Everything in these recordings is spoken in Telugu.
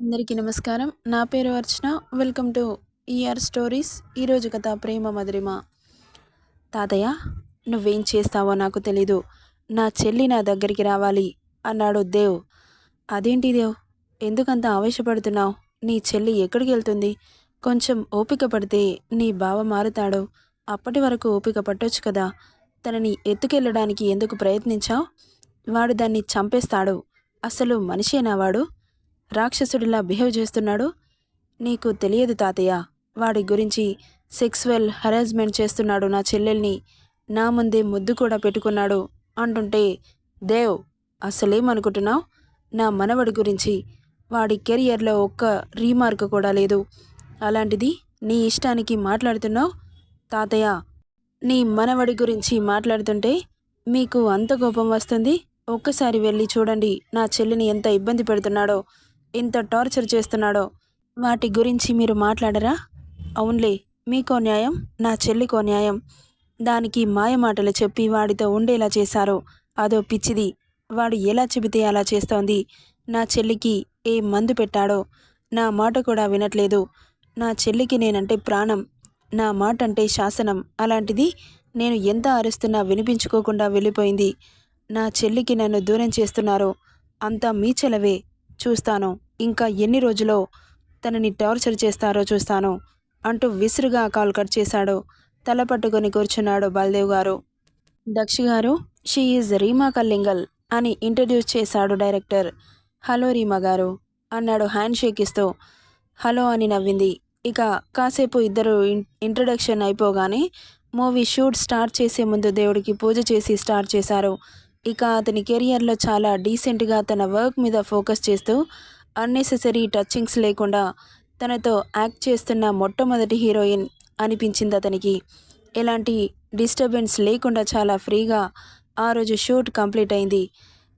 అందరికీ నమస్కారం. నా పేరు Archana. Welcome to ER stories. ఈరోజు కథ ప్రేమ మధురిమ. తాతయ్య, నువ్వేం చేస్తావో నాకు తెలీదు. నా చెల్లి నా దగ్గరికి రావాలి అన్నాడు దేవ్. అదేంటి దేవ్, ఎందుకంత ఆవేశపడుతున్నావు? నీ చెల్లి ఎక్కడికి వెళ్తుంది? కొంచెం ఓపిక పడితే నీ బావ మారుతాడు. అప్పటి వరకు ఓపిక పట్టొచ్చు కదా. తనని ఎత్తుకెళ్ళడానికి ఎందుకు ప్రయత్నించావు? వాడు దాన్ని చంపేస్తాడు. అసలు మనిషేనా వాడు? రాక్షసుడిలా బిహేవ్ చేస్తున్నాడు. నీకు తెలియదు తాతయ్య, వాడి గురించి సెక్సువల్ హరాస్మెంట్ చేస్తున్నాడు. నా చెల్లెల్ని నా ముందే ముద్దు కూడా పెట్టుకున్నాడు అంటుంటే, దేవ్, అసలేమనుకుంటున్నావు? నా మనవడి గురించి వాడి కెరియర్లో ఒక్క రీమార్క్ కూడా లేదు. అలాంటిది నీ ఇష్టానికి మాట్లాడుతున్నావు? తాతయ్య, నీ మనవడి గురించి మాట్లాడుతుంటే మీకు అంత కోపం వస్తుంది? ఒక్కసారి వెళ్ళి చూడండి నా చెల్లిని ఎంత ఇబ్బంది పెడుతున్నాడో, ఎంత టార్చర్ చేస్తున్నాడో. వాటి గురించి మీరు మాట్లాడరా? అవునులే, మీకో న్యాయం, నా చెల్లికో న్యాయం. దానికి మాయమాటలు చెప్పి వాడితో ఉండేలా చేశారు. అదో పిచ్చిది. వాడు ఎలా చెబితే అలా చేస్తోంది. నా చెల్లికి ఏ మందు పెట్టాడో నా మాట కూడా వినట్లేదు. నా చెల్లికి నేనంటే ప్రాణం, నా మాట అంటే శాసనం. అలాంటిది నేను ఎంత అరుస్తున్నా వినిపించుకోకుండా వెళ్ళిపోయింది. నా చెల్లికి నన్ను దూరం చేస్తున్నారు. అంతా మీ చెలవే. చూస్తాను ఇంకా ఎన్ని రోజులో తనని టార్చర్ చేస్తారో చూస్తాను అంటూ విసురుగా కాల్ కట్ చేశాడు. తల పట్టుకొని కూర్చున్నాడు బల్దేవ్ గారు. దక్షి గారు, షీ ఈజ్ రీమా కల్లింగల్ అని ఇంట్రడ్యూస్ చేశాడు డైరెక్టర్. హలో రీమా గారు అన్నాడు హ్యాండ్ షేక్ ఇస్తూ. హలో అని నవ్వింది. ఇక కాసేపు ఇద్దరు ఇంట్రడక్షన్ అయిపోగానే మూవీ షూట్ స్టార్ట్ చేసే ముందు దేవుడికి పూజ చేసి స్టార్ట్ చేశారు. ఇక అతని కెరియర్లో చాలా డీసెంట్గా తన వర్క్ మీద ఫోకస్ చేస్తూ అన్నెసెసరీ టచింగ్స్ లేకుండా తనతో యాక్ట్ చేస్తున్న మొట్టమొదటి హీరోయిన్ అనిపించింది అతనికి. ఎలాంటి డిస్టర్బెన్స్ లేకుండా చాలా ఫ్రీగా ఆ రోజు షూట్ కంప్లీట్ అయింది.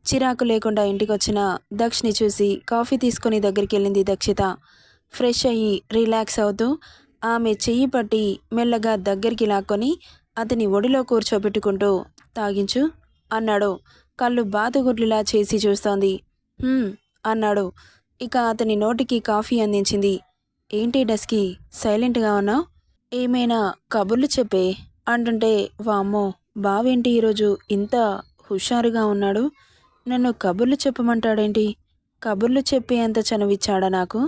చిరాకు లేకుండా ఇంటికొచ్చిన దక్షిని చూసి కాఫీ తీసుకొని దగ్గరికి వెళ్ళింది దక్షిత. ఫ్రెష్ అయ్యి రిలాక్స్ అవుతూ ఆమె చెయ్యి పట్టి మెల్లగా దగ్గరికి లాక్కొని అతని ఒడిలో కూర్చోబెట్టుకుంటూ తాగించు అన్నాడు. కళ్ళు బాతుగుడ్లులా చేసి చూస్తోంది. అన్నాడు. ఇక అతని నోటికి కాఫీ అందించింది. ఏంటి డస్కి సైలెంట్గా ఉన్నావు? ఏమైనా కబుర్లు చెప్పే అంటుంటే, వామ్మో, బావేంటి ఈరోజు ఇంత హుషారుగా ఉన్నాడు? నన్ను కబుర్లు చెప్పమంటాడేంటి? కబుర్లు చెప్పే అంత చనువిచ్చాడా నాకు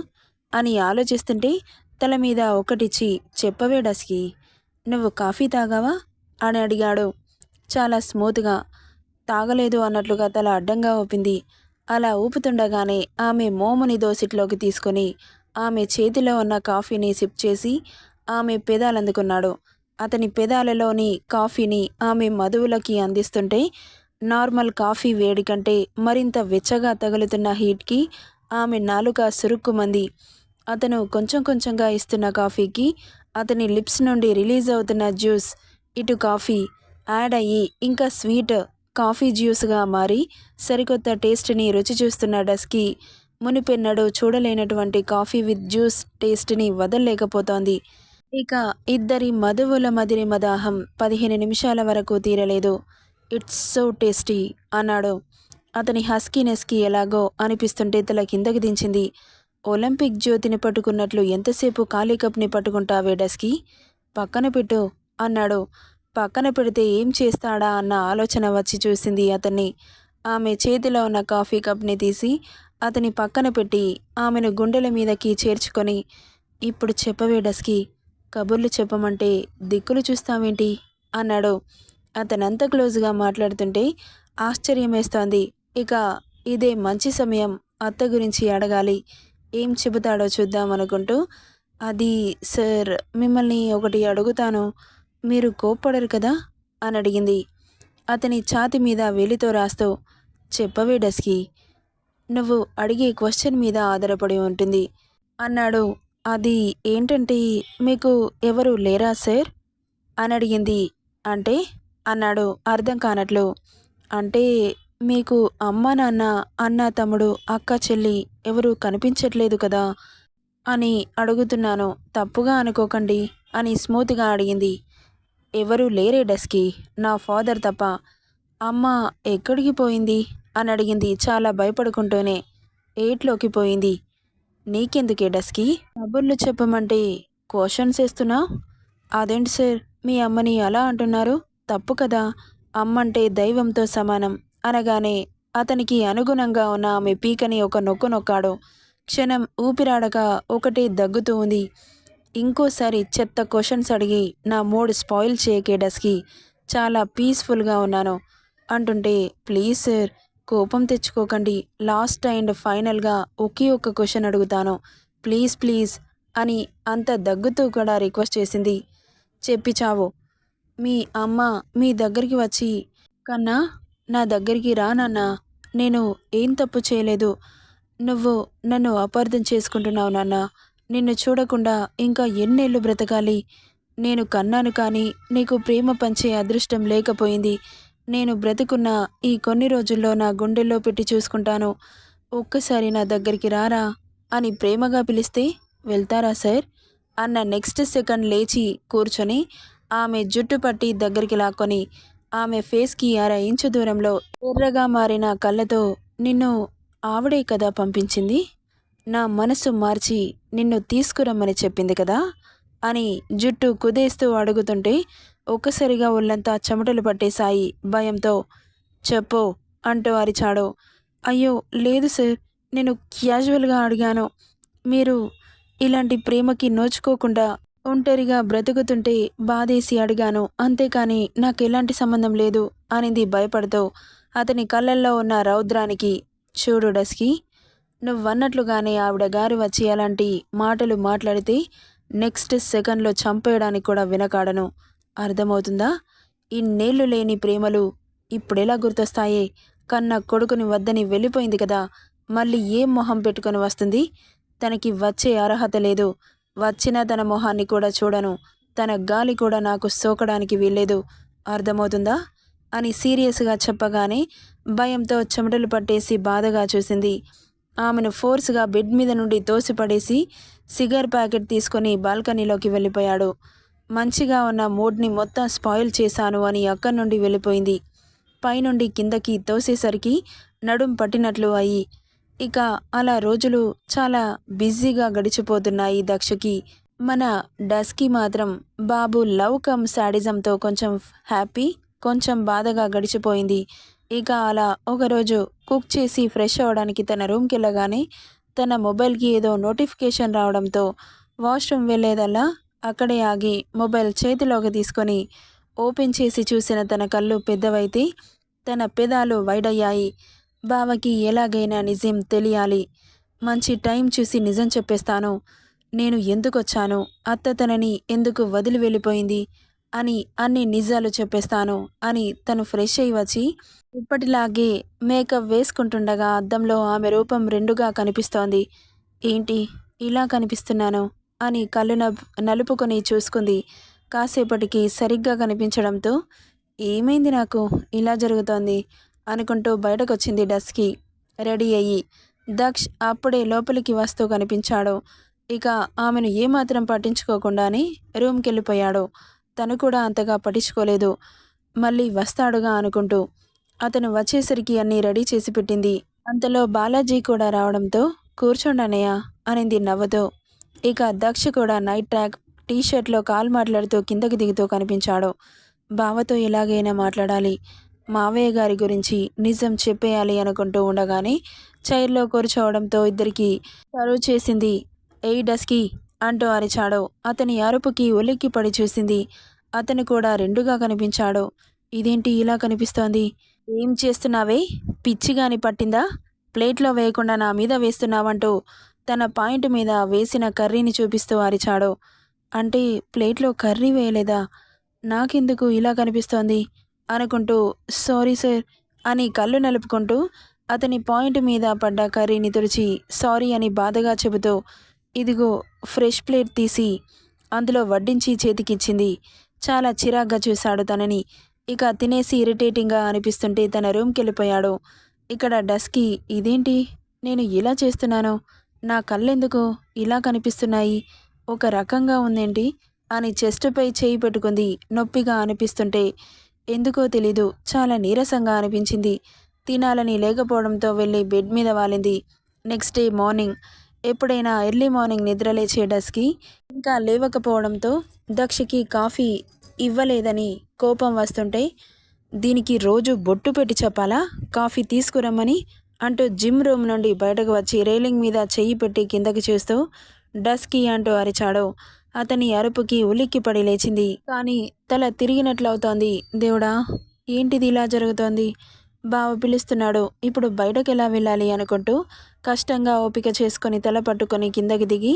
అని ఆలోచిస్తుంటే తల మీద ఒకటిచ్చి, చెప్పవే డస్కి, నువ్వు కాఫీ తాగావా అని అడిగాడు చాలా స్మూత్గా. తాగలేదు అన్నట్లుగా తల అడ్డంగా ఊపింది. అలా ఊపుతుండగానే ఆమె మోముని దోసిట్లోకి తీసుకొని ఆమె చేతిలో ఉన్న కాఫీని సిప్ చేసి ఆమె పెదాలందుకున్నాడు. అతని పెదాలలోని కాఫీని ఆమె మధువులకి అందిస్తుంటే నార్మల్ కాఫీ వేడి కంటే మరింత వెచ్చగా తగులుతున్న హీట్కి ఆమె నాలుక సురుక్కుమంది. అతను కొంచెం కొంచెంగా ఇస్తున్న కాఫీకి అతని లిప్స్ నుండి రిలీజ్ అవుతున్న జ్యూస్ ఇటు కాఫీ యాడ్ అయ్యి ఇంకా స్వీట్ కాఫీ జ్యూస్గా మారి సరికొత్త టేస్ట్ని రుచి చూస్తున్న డస్కి మునిపెన్నడూ చూడలేనటువంటి కాఫీ విత్ జ్యూస్ టేస్ట్ని వదల్లేకపోతోంది. ఇక ఇద్దరి మధువుల మదిరి మదాహం 15 నిమిషాల వరకు తీరలేదు. ఇట్స్ సో టేస్టీ అన్నాడు. అతని హస్కీనెస్కి ఎలాగో అనిపిస్తుంటే తల కిందకి దించింది. ఒలింపిక్ జ్యోతిని పట్టుకున్నట్లు ఎంతసేపు ఖాళీ కప్ని పట్టుకుంటావే డస్కి, పక్కన పెట్టు అన్నాడు. పక్కన పెడితే ఏం చేస్తాడా అన్న ఆలోచన వచ్చి చూసింది అతన్ని. ఆమె చేతిలో ఉన్న కాఫీ కప్ని తీసి అతని పక్కన పెట్టి ఆమెను గుండెల మీదకి చేర్చుకొని, ఇప్పుడు చెప్పవే డస్కి, కబుర్లు చెప్పమంటే దిక్కులు చూస్తావేంటి అన్నాడు. అతనంత క్లోజ్గా మాట్లాడుతుంటే ఆశ్చర్యమేస్తోంది. ఇక ఇదే మంచి సమయం అత్త గురించి అడగాలి. ఏం చెబుతాడో చూద్దామనుకుంటూ, అది సార్, మిమ్మల్ని ఒకటి అడుగుతాను, మీరు కోప్పడరు కదా అని అడిగింది. అతని ఛాతి మీద వేలితో రాస్తూ, చెప్పవే డస్కి, నువ్వు అడిగే క్వశ్చన్ మీద ఆధారపడి ఉంటుంది అన్నాడు. అది ఏంటంటే, మీకు ఎవరు లేరా సార్ అని అడిగింది. అంటే అన్నాడు అర్థం కానట్లు. అంటే మీకు అమ్మ నాన్న అన్న తమ్ముడు అక్క చెల్లి ఎవరు కనిపించట్లేదు కదా అని అడుగుతున్నాను, తప్పుగా అనుకోకండి అని స్మూత్గా అడిగింది. ఎవరూ లేరే డస్కి, నా ఫాదర్ తప్ప. అమ్మ ఎక్కడికి పోయింది అని అడిగింది చాలా భయపడుకుంటూనే. 8లోకి పోయింది. నీకెందుకే డస్కి? కబుర్లు చెప్పమంటే క్వశ్చన్స్ ఏస్తున్నావు? అదేంటి సార్ మీ అమ్మని అలా అంటున్నారు? తప్పు కదా! అమ్మంటే దైవంతో సమానం అనగానే అతనికి అనుగుణంగా ఉన్న ఆమె పీకని ఒక నొక్కు నొక్కాడు. క్షణం ఊపిరాడక ఒకటే దగ్గుతూ ఉంది. ఇంకోసారి చెత్త క్వశ్చన్స్ అడిగి నా మూడ్ స్పాయిల్ చేయకే డస్కి. చాలా పీస్ఫుల్గా ఉన్నాను అంటుంటే ప్లీజ్ సార్ కోపం తెచ్చుకోకండి. లాస్ట్ అండ్ ఫైనల్గా ఒకే ఒక్క క్వశ్చన్ అడుగుతాను. ప్లీజ్ ప్లీజ్ అని అంత దగ్గుతూ కూడా రిక్వెస్ట్ చేసింది. చెప్పి చావు. మీ అమ్మ మీ దగ్గరికి వచ్చి కన్నా నా దగ్గరికి రా నాన్నా, నేను ఏం తప్పు చేయలేదు. నువ్వు నన్ను అపార్థం చేసుకుంటున్నావు నాన్న. నిన్ను చూడకుండా ఇంకా ఎన్నేళ్ళు బ్రతకాలి? నేను కన్నాను కానీ నీకు ప్రేమ పంచే అదృష్టం లేకపోయింది. నేను బ్రతుకున్న ఈ కొన్ని రోజుల్లో నా గుండెల్లో పెట్టి చూసుకుంటాను. ఒక్కసారి నా దగ్గరికి రారా అని ప్రేమగా పిలిస్తే వెళ్తారా సార్ అన్న నెక్స్ట్ సెకండ్ లేచి కూర్చొని ఆమె జుట్టు పట్టి దగ్గరికి లాక్కొని ఆమె ఫేస్కి 1/2 ఇంచు దూరంలో ఎర్రగా మారిన కళ్ళతో నిన్ను ఆవిడే కదా పంపించింది, నా మనసు మార్చి నిన్ను తీసుకురమ్మని చెప్పింది కదా అని జుట్టు కుదేస్తూ అడుగుతుంటే ఒక్కసారిగా ఒళ్ళంతా చెమటలు పట్టేశాయి భయంతో. చెప్పు అంటూ అరిచాడు. అయ్యో లేదు సార్, నేను క్యాజువల్గా అడిగాను. మీరు ఇలాంటి ప్రేమకి నోచుకోకుండా ఒంటరిగా బ్రతుకుతుంటే బాధేసి అడిగాను, అంతేకాని నాకెలాంటి సంబంధం లేదు అనింది భయపడుతూ అతని కళ్ళల్లో ఉన్న రౌద్రానికి. చూడు డస్కి, నువ్వన్నట్లుగానే ఆవిడ గారు వచ్చి అలాంటి మాటలు మాట్లాడితే నెక్స్ట్ సెకండ్లో చంపేయడానికి కూడా వెనకాడను. అర్థమవుతుందా? ఇన్నేళ్లు లేని ప్రేమలు ఇప్పుడెలా గుర్తొస్తాయే? కన్న కొడుకుని వద్దని వెళ్ళిపోయింది కదా, మళ్ళీ ఏం మొహం పెట్టుకొని వస్తుంది? తనకి వచ్చే అర్హత లేదు. వచ్చినా తన మొహాన్ని కూడా చూడను. తన గాలి కూడా నాకు సోకడానికి వీల్లేదు. అర్థమవుతుందా అని సీరియస్గా చెప్పగానే భయంతో చెమటలు పట్టేసి బాధగా చూసింది. ఆమెను ఫోర్స్గా బెడ్ మీద నుండి తోసిపడేసి సిగర్ ప్యాకెట్ తీసుకొని బాల్కనీలోకి వెళ్ళిపోయాడు. మంచిగా ఉన్న మూడ్ని మొత్తం స్పాయిల్ చేశాను అని అక్కడి నుండి వెళ్ళిపోయింది. పైనుండి కిందకి తోసేసరికి నడుం పట్టినట్లు అయ్యి ఇక అలా రోజులు చాలా బిజీగా గడిచిపోతున్నాయి దక్షకి. మన డస్కి మాత్రం బాబు లవ్ కమ్ శాడిజంతో కొంచెం హ్యాపీ, కొంచెం బాధగా గడిచిపోయింది. ఇక అలా ఒకరోజు కుక్ చేసి ఫ్రెష్ అవ్వడానికి తన రూమ్కి వెళ్ళగానే తన మొబైల్కి ఏదో నోటిఫికేషన్ రావడంతో వాష్రూమ్ వెళ్ళేదల్లా అక్కడే ఆగి మొబైల్ చేతిలోకి తీసుకొని ఓపెన్ చేసి చూసిన తన కళ్ళు పెద్దవైతే తన పెదాలు వైడయ్యాయి. బావకి ఎలాగైనా నిజం తెలియాలి. మంచి టైం చూసి నిజం చెప్పేస్తాను. నేను ఎందుకొచ్చాను, అత్త తనని ఎందుకు వదిలి వెళ్ళిపోయింది అని అన్ని నిజాలు చెప్పేస్తాను అని తను ఫ్రెష్ అయి వచ్చి ఇప్పటిలాగే మేకప్ వేసుకుంటుండగా అద్దంలో ఆమె రూపం రెండుగా కనిపిస్తోంది. ఏంటి ఇలా కనిపిస్తున్నాను అని కళ్ళు నలుపుకొని చూసుకుంది. కాసేపటికి సరిగ్గా కనిపించడంతో ఏమైంది నాకు ఇలా జరుగుతోంది అనుకుంటూ బయటకొచ్చింది డస్కి రెడీ అయ్యి. దక్ష్ అప్పుడే లోపలికి వస్తూ కనిపించాడు. ఇక ఆమెను ఏమాత్రం పట్టించుకోకుండానే రూమ్కి వెళ్ళిపోయాడు. తను కూడా అంతగా పట్టించుకోలేదు. మళ్ళీ వస్తాడుగా అనుకుంటూ అతను వచ్చేసరికి అన్నీ రెడీ చేసి పెట్టింది. అంతలో బాలాజీ కూడా రావడంతో కూర్చోండనయ్య అనింది నవ్వుతూ. ఇక దక్ష కూడా నైట్ ట్రాక్ టీషర్ట్లో కాల్ మాట్లాడుతూ కిందకి దిగుతూ కనిపించాడు. బావతో ఎలాగైనా మాట్లాడాలి, మావయ్య గారి గురించి నిజం చెప్పేయాలి అనుకుంటూ ఉండగానే చైర్లో కూర్చోవడంతో ఇద్దరికి సర్వ్ చేసింది. ఏయ్ డస్కి అంటూ అరిచాడు. అతని అరుపుకి ఉలిక్కి పడి చూసింది. అతను కూడా రెండుగా కనిపించాడు. ఇదేంటి ఇలా కనిపిస్తోంది? ఏం చేస్తున్నావే, పిచ్చిగాని పట్టిందా? ప్లేట్లో వేయకుండా నా మీద వేస్తున్నావంటూ తన పాయింట్ మీద వేసిన కర్రీని చూపిస్తూ అరిచాడు. అంటే ప్లేట్లో కర్రీ వేయలేదా? నాకెందుకు ఇలా కనిపిస్తోంది అనుకుంటూ సారీ సార్ అని కళ్ళు నలుపుకుంటూ అతని పాయింట్ మీద పడ్డ కర్రీని తుడిచి సారీ అని బాధగా చెబుతూ ఇదిగో ఫ్రెష్ ప్లేట్ తీసి అందులో వడ్డించి చేతికిచ్చింది. చాలా చిరాగ్గా చూశాడు తనని. ఇక తినేసి ఇరిటేటింగ్గా అనిపిస్తుంటే తన రూమ్కి వెళ్ళిపోయాడు. ఇక్కడ డస్కి ఇదేంటి నేను ఇలా చేస్తున్నాను, నా కళ్ళెందుకు ఇలా కనిపిస్తున్నాయి, ఒక రకంగా ఉందేంటి అని చెస్టుపై చేయి పెట్టుకుంది. నొప్పిగా అనిపిస్తుంటే ఎందుకో తెలీదు చాలా నీరసంగా అనిపించింది. తినాలని లేకపోవడంతో వెళ్ళి బెడ్ మీద వాలింది. నెక్స్ట్ డే మార్నింగ్ ఎప్పుడైనా ఎర్లీ మార్నింగ్ నిద్ర లేచే డస్కి ఇంకా లేవకపోవడంతో దక్షకి కాఫీ ఇవ్వలేదని కోపం వస్తుంటే, దీనికి రోజు బొట్టు పెట్టి చెప్పాలా కాఫీ తీసుకురమ్మని అంటూ జిమ్ రూమ్ నుండి బయటకు వచ్చి రైలింగ్ మీద చెయ్యి పెట్టి కిందకి చూస్తూ డస్కి అంటూ అరిచాడు. అతని అరుపుకి ఉలిక్కిపడి లేచింది. కానీ తల తిరిగినట్లవుతోంది. దేవుడా, ఏంటిది ఇలా జరుగుతోంది? బావ పిలుస్తున్నాడు, ఇప్పుడు బయటకెలా వెళ్ళాలి అనుకుంటూ కష్టంగా ఓపిక చేసుకొని తల పట్టుకొని కిందకి దిగి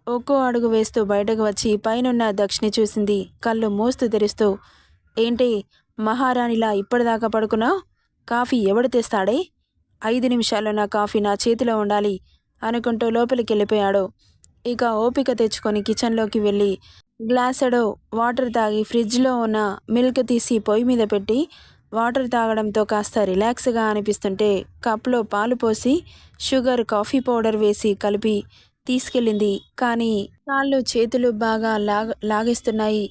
ఒక్కో అడుగు వేస్తూ బయటకు వచ్చి పైనున్న దక్షిని చూసింది. కళ్ళు మోస్తూ తెరుస్తూ, ఏంటి మహారాణిలా ఇప్పటిదాకా పడుకున్నావు? కాఫీ ఎవడు తెస్తాడే? 5 నిమిషాల్లో నా కాఫీ నా చేతిలో ఉండాలి అనుకుంటూ లోపలికి వెళ్ళిపోయాడు. ఇక ఓపిక తెచ్చుకొని కిచెన్లోకి వెళ్ళి గ్లాసెడో వాటర్ తాగి ఫ్రిడ్జ్లో ఉన్న మిల్క్ తీసి పొయ్యి మీద పెట్టి వాటర్ తాగడంతో కాస్త రిలాక్స్గా అనిపిస్తుంటే కప్లో పాలు పోసి షుగర్, కాఫీ పౌడర్ వేసి కలిపి తీసుకెళ్ళింది. కానీ కాళ్ళు చేతులు బాగా లాగేస్తున్నాయి.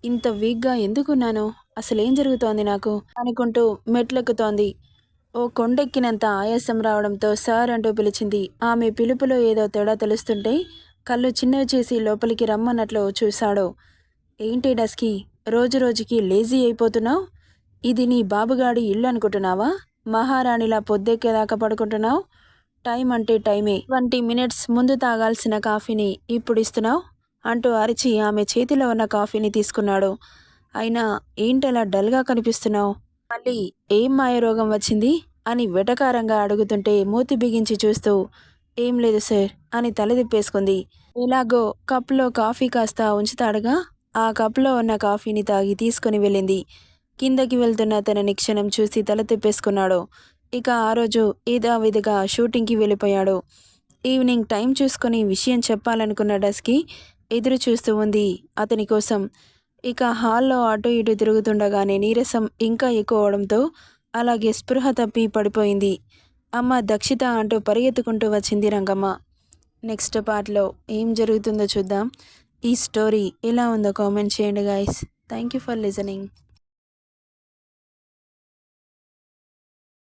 ఇంత వీక్గా ఎందుకున్నాను? అసలేం జరుగుతోంది నాకు అనుకుంటూ మెట్లెక్కుతోంది. ఓ కొండెక్కినంత ఆయాసం రావడంతో సార్ అంటూ పిలిచింది. ఆమె పిలుపులో ఏదో తేడా తెలుస్తుంటే కళ్ళు చిన్నవి చేసి లోపలికి రమ్మన్నట్లు చూశాడు. ఏంటి డస్కి, రోజు రోజుకి లేజీ అయిపోతున్నావు? ఇది నీ బాబుగాడి ఇల్లు అనుకుంటున్నావా? మహారాణిలా పొద్దెక్కేదాకా పడుకుంటున్నావు? టైం అంటే టైమే. 20 మినిట్స్ ముందు తాగాల్సిన కాఫీని ఇప్పుడు ఇస్తున్నావు అంటూ అరిచి ఆమె చేతిలో ఉన్న కాఫీని తీసుకున్నాడు. అయినా ఏంటలా డల్గా కనిపిస్తున్నావు? మళ్ళీ ఏం మాయరోగం వచ్చింది అని వెటకారంగా అడుగుతుంటే మూతి బిగించి చూస్తూ, ఏం లేదు సార్ అని తల తిప్పేసుకుంది. ఎలాగో కప్లో కాఫీ కాస్త ఉంచుతాడుగా, ఆ కప్లో ఉన్న కాఫీని తాగి తీసుకుని వెళ్ళింది. కిందకి వెళ్తున్న తనని క్షణం చూసి తల తిప్పేసుకున్నాడు. ఇక ఆ రోజు యథావిధిగా షూటింగ్కి వెళ్ళిపోయాడు. ఈవినింగ్ టైం చూసుకొని విషయం చెప్పాలనుకున్న డస్కి ఎదురు చూస్తూ ఉంది అతని కోసం. ఇక హాల్లో అటు ఇటు తిరుగుతుండగానే నీరసం ఇంకా ఎక్కువ అవడంతో అలాగే స్పృహ తప్పి పడిపోయింది. అమ్మ దక్షిత అంటూ పరిగెత్తుకుంటూ వచ్చింది రంగమ్మ. నెక్స్ట్ పార్ట్లో ఏం జరుగుతుందో చూద్దాం. ఈ స్టోరీ ఎలా ఉందో కామెంట్ చేయండి guys. Thank you for listening.